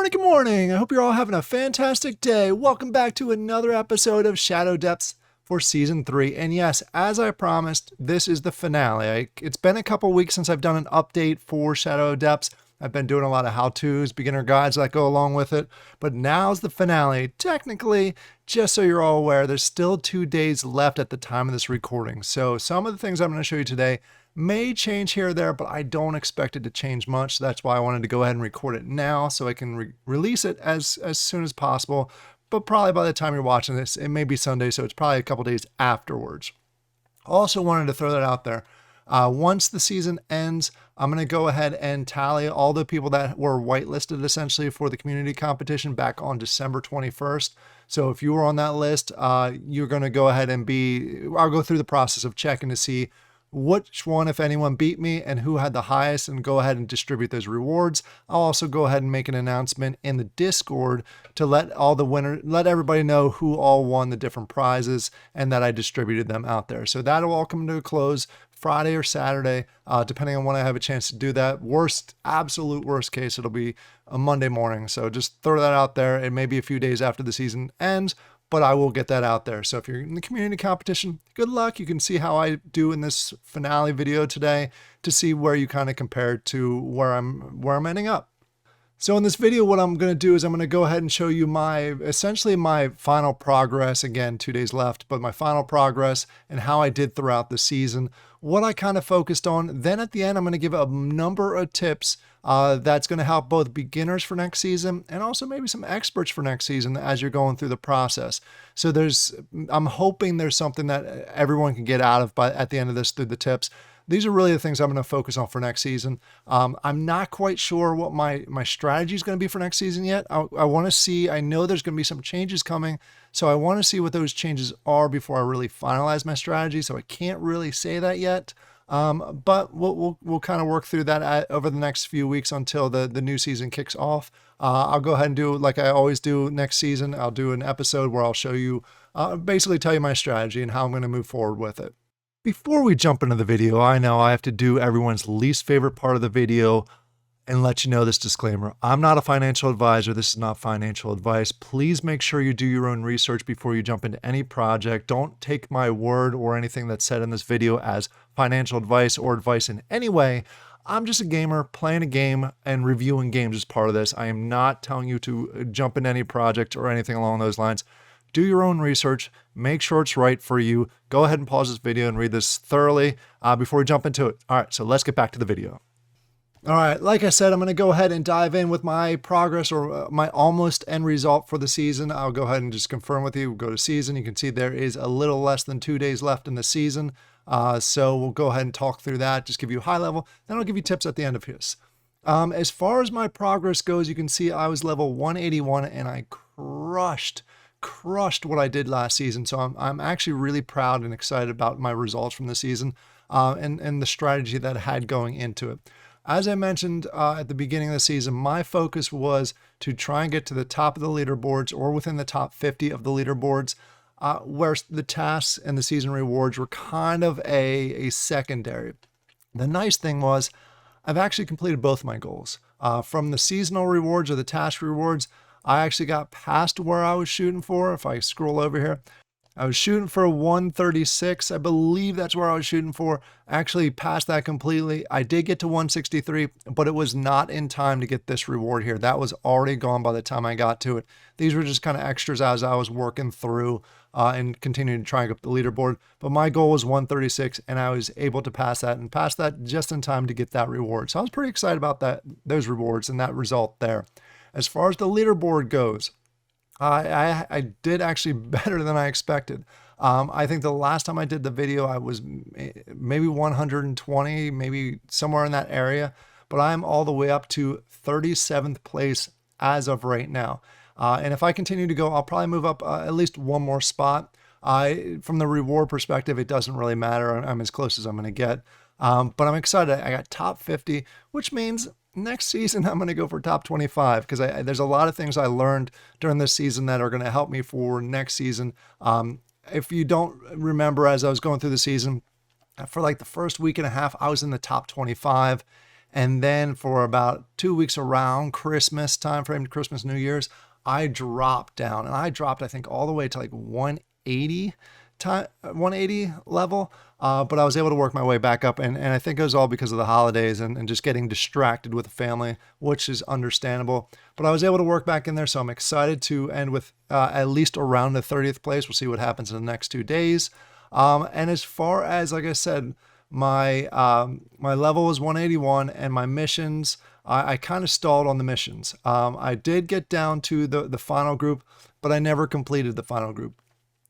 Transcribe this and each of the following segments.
Good morning. I hope you're all having a fantastic day. Welcome back to another episode of Shadow Depths for Season 3. And yes, as I promised, this is the finale. It's been a couple weeks since I've done an update for Shadow Depths. I've been doing a lot of how-tos, beginner guides that go along with it. But now's the finale. Technically, just so you're all aware, there's still 2 days left at the time of this recording. So some of the things I'm going to show you today may change here or there, but I don't expect it to change much. That's why I wanted to go ahead and record it now so I can release it as soon as possible. But probably by the time you're watching this, it may be Sunday, so it's probably a couple days afterwards. Also wanted to throw that out there. Once the season ends, I'm going to go ahead and tally all the people that were whitelisted essentially for the community competition back on December 21st. So if you were on that list, you're going to go ahead and I'll go through the process of checking to see which one, if anyone, beat me and who had the highest, and go ahead and distribute those rewards. I'll also go ahead and make an announcement in the Discord to let everybody know who all won the different prizes and that I distributed them out there. So that'll all come to a close Friday or Saturday, depending on when I have a chance to do that. Absolute worst case, it'll be a Monday morning. So just throw that out there. It may be a few days after the season ends, but I will get that out there. So if you're in the community competition, good luck. You can see how I do in this finale video today to see where you kind of compare to where I'm ending up. So in this video, what I'm going to do is I'm going to go ahead and show you essentially my final progress. Again, 2 days left, but my final progress and how I did throughout the season, what I kind of focused on. Then at the end, I'm going to give a number of tips that's going to help both beginners for next season and also maybe some experts for next season as you're going through the process. So I'm hoping there's something that everyone can get out of at the end of this through the tips. These are really the things I'm going to focus on for next season. I'm not quite sure what my strategy is going to be for next season yet. I want to see, I know there's going to be some changes coming, so I want to see what those changes are before I really finalize my strategy. So I can't really say that yet. But we'll kind of work through that over the next few weeks until the new season kicks off. I'll go ahead and do like I always do next season. I'll do an episode where I'll show you, basically tell you my strategy and how I'm going to move forward with it. Before we jump into the video, I know I have to do everyone's least favorite part of the video and let you know this disclaimer. I'm not a financial advisor. This is not financial advice. Please make sure you do your own research before you jump into any project. Don't take my word or anything that's said in this video as financial advice or advice in any way. I'm just a gamer playing a game and reviewing games as part of this. I am not telling you to jump into any project or anything along those lines. Do your own research, make sure it's right for you. Go ahead and pause this video and read this thoroughly before we jump into it. All right, so let's get back to the video. All right, like I said, I'm going to go ahead and dive in with my progress or my almost end result for the season. I'll go ahead and just confirm with you. We'll go to season. You can see there is a little less than 2 days left in the season. So we'll go ahead and talk through that, just give you a high level. Then I'll give you tips at the end of this. As far as my progress goes, you can see I was level 181 and I crushed what I did last season. So I'm actually really proud and excited about my results from the season and the strategy that I had going into it. As I mentioned at the beginning of the season, my focus was to try and get to the top of the leaderboards or within the top 50 of the leaderboards, where the tasks and the season rewards were kind of a secondary. The nice thing was I've actually completed both my goals. From the seasonal rewards or the task rewards, I actually got past where I was shooting for. If I scroll over here, I was shooting for 136. I believe that's where I was shooting for. Actually passed that completely. I did get to 163, but it was not in time to get this reward here. That was already gone by the time I got to it. These were just kind of extras as I was working through and continuing to try and get up the leaderboard. But my goal was 136, and I was able to pass that just in time to get that reward. So I was pretty excited about those rewards and that result there. As far as the leaderboard goes, I did actually better than I expected. I think the last time I did the video, I was maybe 120, maybe somewhere in that area, but I'm all the way up to 37th place as of right now. And if I continue to go, I'll probably move up at least one more spot. From the reward perspective, it doesn't really matter. I'm as close as I'm going to get. But I'm excited. I got top 50, which means next season I'm going to go for top 25 because there's a lot of things I learned during this season that are going to help me for next season. If you don't remember, as I was going through the season, for like the first week and a half, I was in the top 25. And then for about 2 weeks around Christmas time frame, Christmas, New Year's, I dropped down, and I dropped, I think, all the way to like 180 time, 180 level. But I was able to work my way back up, and I think it was all because of the holidays and just getting distracted with the family, which is understandable. But I was able to work back in there, so I'm excited to end with at least around the 30th place. We'll see what happens in the next 2 days. And as far as, like I said, my level was 181, and my missions, I kind of stalled on the missions. I did get down to the final group, but I never completed the final group.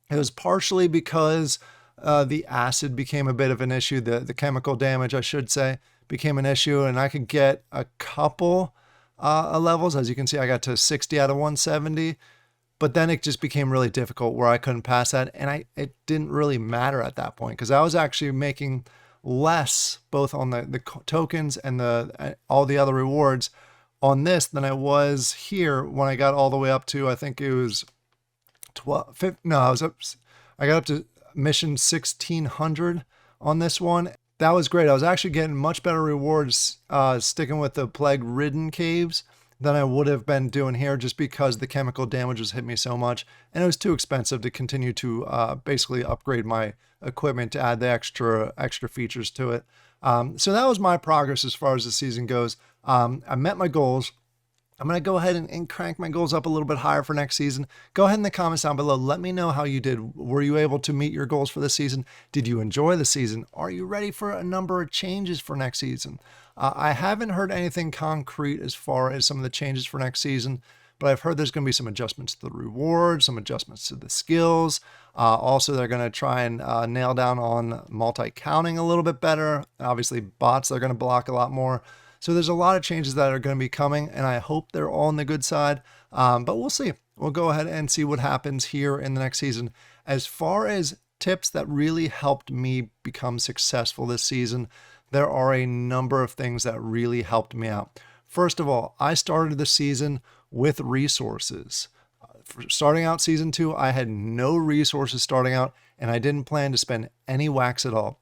It was partially because the acid became a bit of an issue. The chemical damage, I should say, became an issue, and I could get a couple levels. As you can see, I got to 60 out of 170. But then it just became really difficult where I couldn't pass that. And it didn't really matter at that point because I was actually making less both on the tokens and all the other rewards on this than I was here when I got all the way up to, I think it was 12, no, I got up to mission 1600 on this one. That was great. I was actually getting much better rewards sticking with the plague-ridden caves than I would have been doing here just because the chemical damage was hitting me so much. And it was too expensive to continue to basically upgrade my equipment to add the extra features to it. So that was my progress as far as the season goes. I met my goals. I'm going to go ahead and crank my goals up a little bit higher for next season. Go ahead in the comments down below. Let me know how you did. Were you able to meet your goals for this season? Did you enjoy the season? Are you ready for a number of changes for next season? I haven't heard anything concrete as far as some of the changes for next season, but I've heard there's going to be some adjustments to the rewards, some adjustments to the skills. Also, they're going to try and nail down on multi-counting a little bit better. Obviously, bots, they're going to block a lot more. So there's a lot of changes that are going to be coming, and I hope they're all on the good side. But we'll see. We'll go ahead and see what happens here in the next season. As far as tips that really helped me become successful this season, there are a number of things that really helped me out. First of all, I started the season with resources. For starting out season 2, I had no resources starting out, and I didn't plan to spend any wax at all.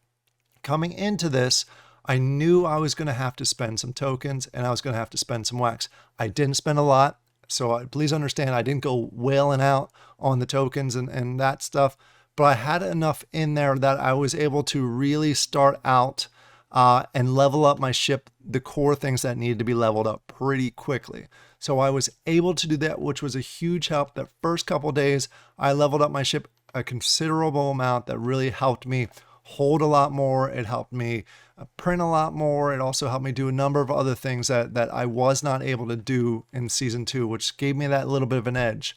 Coming into this, I knew I was going to have to spend some tokens and I was going to have to spend some wax. I didn't spend a lot, so please understand I didn't go wailing out on the tokens and that stuff, but I had enough in there that I was able to really start out and level up my ship, the core things that needed to be leveled up pretty quickly. So I was able to do that, which was a huge help. The first couple days, I leveled up my ship a considerable amount that really helped me hold a lot more. It helped me print a lot more. It also helped me do a number of other things that I was not able to do in season 2, which gave me that little bit of an edge.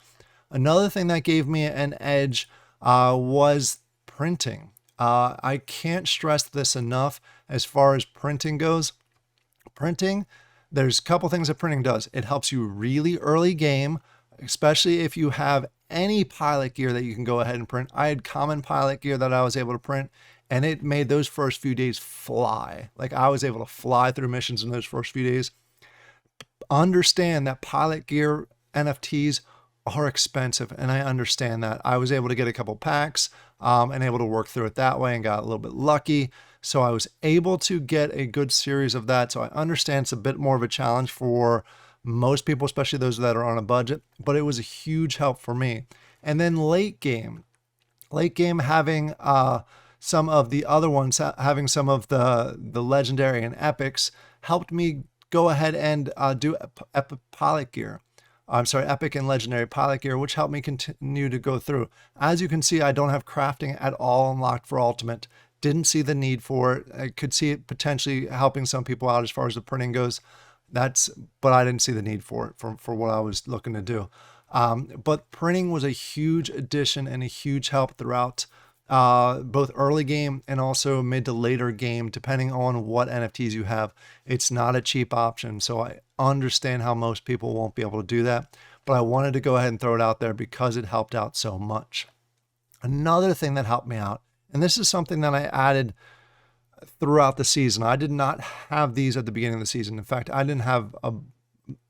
Another thing that gave me an edge was printing. I can't stress this enough as far as printing goes. Printing, there's a couple things that printing does. It helps you really early game, especially if you have any pilot gear that you can go ahead and print. I had common pilot gear that I was able to print, and it made those first few days fly. Like I was able to fly through missions in those first few days. Understand that pilot gear NFTs are expensive, and I understand that. I was able to get a couple packs and able to work through it that way and got a little bit lucky. So I was able to get a good series of that. So I understand it's a bit more of a challenge for most people, especially those that are on a budget, but it was a huge help for me. And then late game having some of the other ones, having some of the legendary and epics helped me go ahead and do pilot gear. I'm sorry, epic and legendary pilot gear, which helped me continue to go through. As you can see, I don't have crafting at all unlocked for ultimate. Didn't see the need for it. I could see it potentially helping some people out as far as the printing goes. But I didn't see the need for it for what I was looking to do. But printing was a huge addition and a huge help throughout both early game and also mid to later game, depending on what NFTs you have. It's not a cheap option. So I understand how most people won't be able to do that, but I wanted to go ahead and throw it out there because it helped out so much. Another thing that helped me out, and this is something that I added throughout the season. I did not have these at the beginning of the season. In fact, I didn't have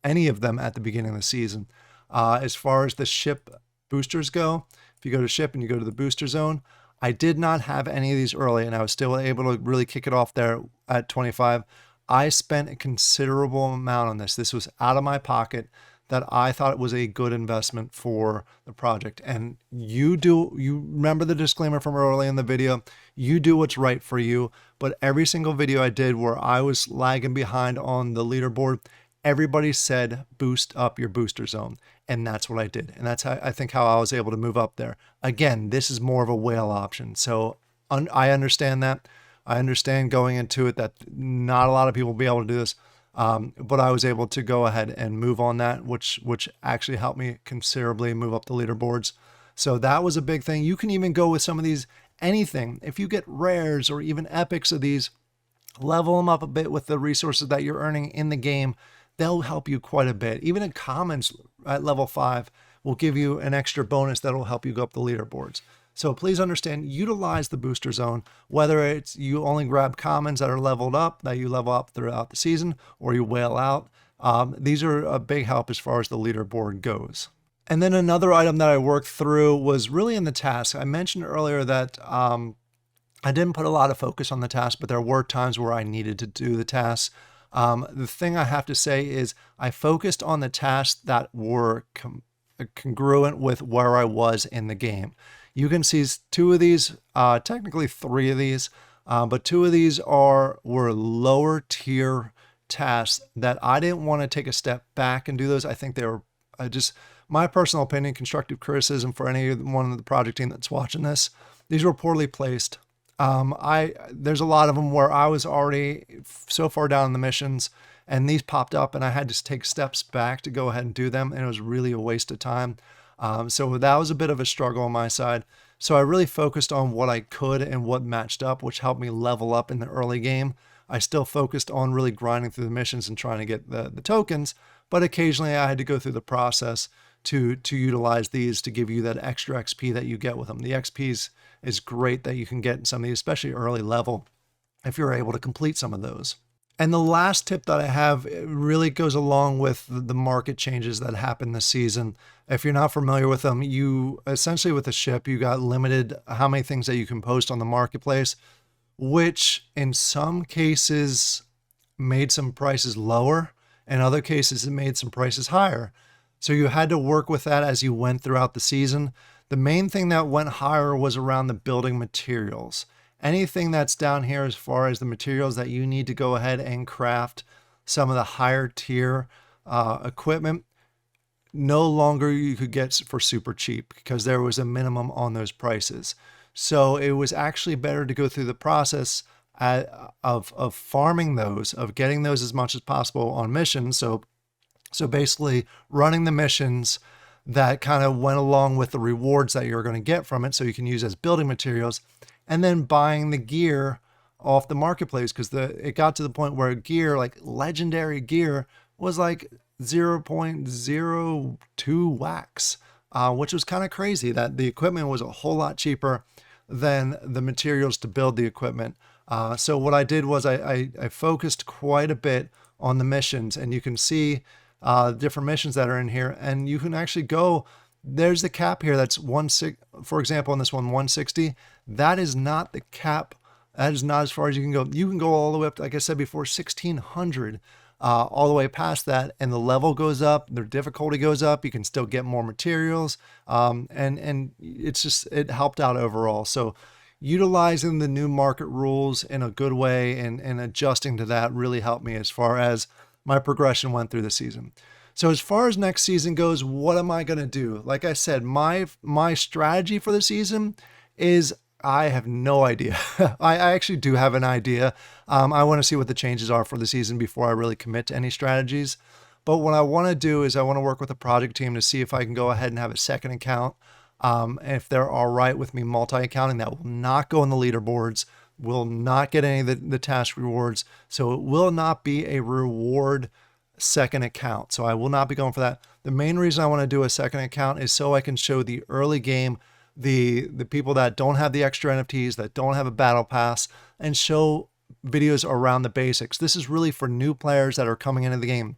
any of them at the beginning of the season. As far as the ship boosters go, if you go to ship and you go to the booster zone, I did not have any of these early, and I was still able to really kick it off there at 25. I spent a considerable amount on this. This was out of my pocket that I thought it was a good investment for the project. And you remember the disclaimer from earlier in the video, you do what's right for you. But every single video I did where I was lagging behind on the leaderboard, everybody said boost up your booster zone. And that's what I did. And that's how I think how I was able to move up there. Again, this is more of a whale option. So I understand that. I understand going into it that not a lot of people will be able to do this. But I was able to go ahead and move on that, which actually helped me considerably move up the leaderboards. So that was a big thing. You can even go with some of these, anything. If you get rares or even epics of these, level them up a bit with the resources that you're earning in the game. They'll help you quite a bit. Even in commons at level 5 will give you an extra bonus that will help you go up the leaderboards. So please understand, utilize the booster zone, whether it's you only grab commons that are leveled up, that you level up throughout the season, or you whale out. These are a big help as far as the leaderboard goes. And then another item that I worked through was really in the task. I mentioned earlier that I didn't put a lot of focus on the task, but there were times where I needed to do the tasks. The thing I have to say is I focused on the tasks that were congruent with where I was in the game. You can see 2 of these, technically 3 of these, but 2 of these were lower tier tasks that I didn't want to take a step back and do those. I think they were just my personal opinion, constructive criticism for anyone in the project team that's watching this. These were poorly placed. There's a lot of them where I was already so far down in the missions and these popped up and I had to take steps back to go ahead and do them. And it was really a waste of time. So that was a bit of a struggle on my side. So I really focused on what I could and what matched up, which helped me level up in the early game. I still focused on really grinding through the missions and trying to get the tokens, but occasionally I had to go through the process to utilize these to give you that extra XP that you get with them. The XP is great that you can get in some of these, especially early level, if you're able to complete some of those. And the last tip that I have really goes along with the market changes that happened this season. If you're not familiar with them, you essentially with a ship, you got limited how many things that you can post on the marketplace, which in some cases made some prices lower. In other cases, it made some prices higher. So you had to work with that as you went throughout the season. The main thing that went higher was around the building materials. Anything that's down here as far as the materials that you need to go ahead and craft some of the higher tier equipment, no longer you could get for super cheap because there was a minimum on those prices. So it was actually better to go through the process of farming those, of getting those as much as possible on missions. So basically running the missions that kind of went along with the rewards that you're going to get from it so you can use as building materials, and then buying the gear off the marketplace because it got to the point where gear, like legendary gear, was like 0.02 wax, which was kind of crazy that the equipment was a whole lot cheaper than the materials to build the equipment. So what I did was I focused quite a bit on the missions, and you can see different missions that are in here, and you can actually go, there's the cap here that's 160, for example, in this one 160. That is not the cap. That is not as far as you can go. You can go all the way up to, like I said before, 1600, all the way past that, and the level goes up, the difficulty goes up, you can still get more materials, and it's just, it helped out overall. So utilizing the new market rules in a good way and adjusting to that really helped me as far as my progression went through the season. So as far as next season goes, what am I going to do? Like I said, my strategy for the season is I have no idea. I actually do have an idea. I want to see what the changes are for the season before I really commit to any strategies. But what I want to do is I want to work with the project team to see if I can go ahead and have a second account. If they're all right with me multi-accounting, that will not go in the leaderboards, will not get any of the task rewards. So it will not be a reward second account. So I will not be going for that. The main reason I want to do a second account is so I can show the early game, the people that don't have the extra NFTs, that don't have a battle pass, and show videos around the basics. This is really for new players that are coming into the game,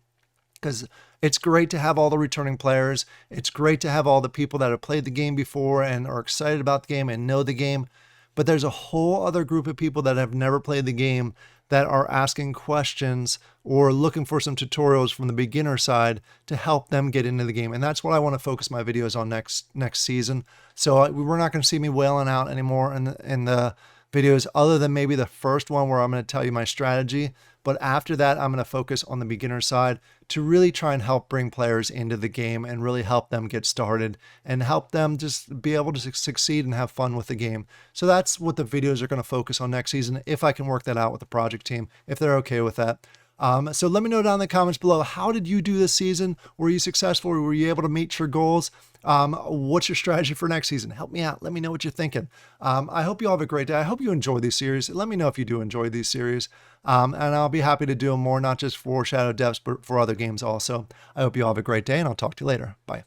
because it's great to have all the returning players. It's great to have all the people that have played the game before and are excited about the game and know the game. But there's a whole other group of people that have never played the game that are asking questions or looking for some tutorials from the beginner side to help them get into the game. And that's what I want to focus my videos on next season. So we're not going to see me wailing out anymore in the videos, other than maybe the first one where I'm going to tell you my strategy. But after that, I'm going to focus on the beginner side to really try and help bring players into the game and really help them get started and help them just be able to succeed and have fun with the game. So that's what the videos are going to focus on next season, if I can work that out with the project team, if they're okay with that. So let me know down in the comments below, how did you do this season? Were you successful? Were you able to meet your goals? What's your strategy for next season? Help me out. Let me know what you're thinking. I hope you all have a great day. I hope you enjoy these series. Let me know if you do enjoy these series. And I'll be happy to do them more, not just for Shadow Depths, but for other games also. I hope you all have a great day, and I'll talk to you later. Bye.